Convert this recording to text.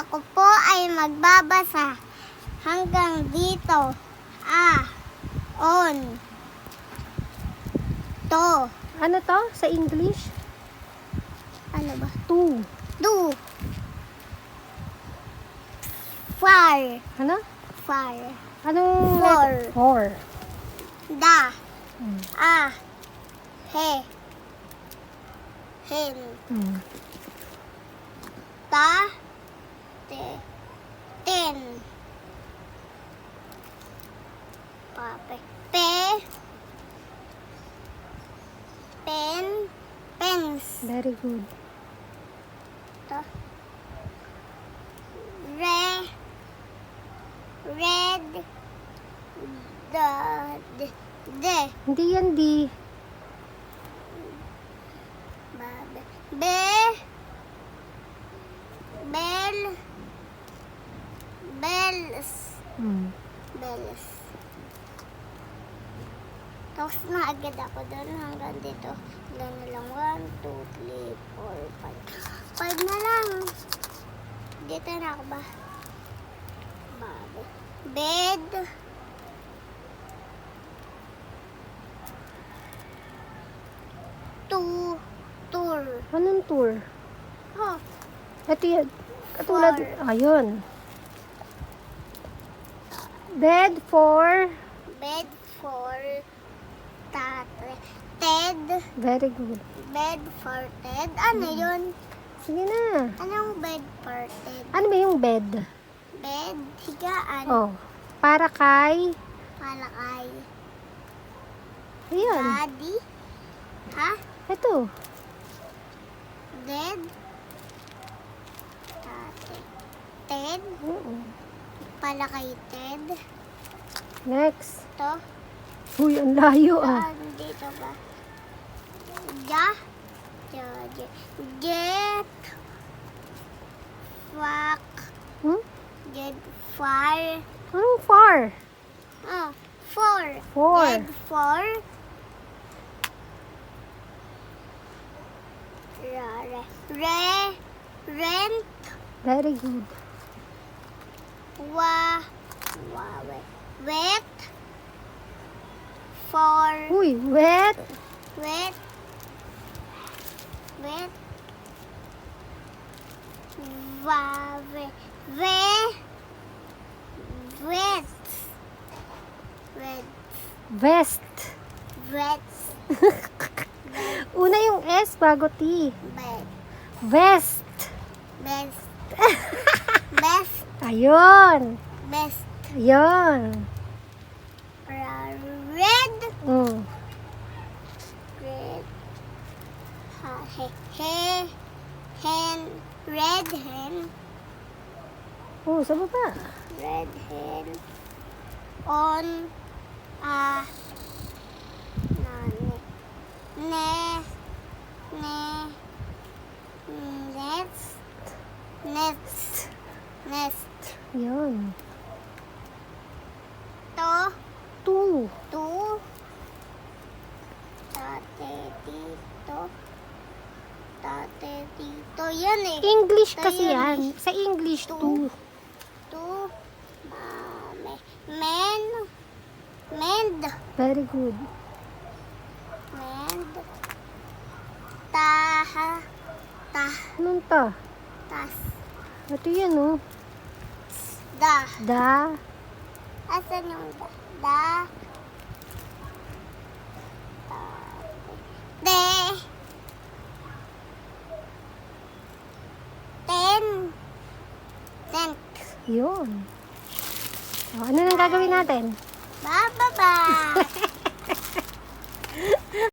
Ako po ay magbabasa hanggang dito. On. To. Ano to sa English? Ano ba? To. Do. Far. Ano? Far. Anong Four. letter? Four. Da. Hmm. He. Hen. Hmm. Ta. Te. Ten. Pape. Pe. Pen. Pens. Very good. To. Re. Red. De. Hindi yan di. Babe. Be. Bell. Bells. Hmm. Bells. Tapos na agad ako doon hanggang dito. Ilan na lang? 1, 2, 3, 4, 5. 5 na lang. Dito na ako ba? Babe. Bed. Tour. Anong tour? Oh, Ito yan. Katulad. Four. Ayun. Bed for. bed for tate. Ted. Very good. Bed for Ted. Ano yun? Sige na. Anong bed for Ted? Ano ba yung bed? Bed, higaan, Oh. Para kay. palakay, Ayan. daddy, ha? Ito. Dead, tate. Ted, Oo. palakay Ted. Next. To, Uy, ang layo ah. dito ba? Ja, get, fuck, Hmm? get, fire, Anong far? oh, four. Four. Get, four. Rent, Very good. wet, for, Uy, wet. wet, wet, Vest. wet, Una yung S bago T. bed, Vest. best, best, Ayun. best, Ayun. red, Mm. red, hen, red hen, Oh, sa baba. red hen, on, nest, Ayun. to, Two. tate, tito, yan eh. English Ito kasi yun yan. eh. Sa English, Two. two. To, mend, Very good. mend, Anong ta? tas, Ito yan, oh. da, Da. asan yung da, de, tent, Yun. Oh, ano nang gagawin natin? bababa.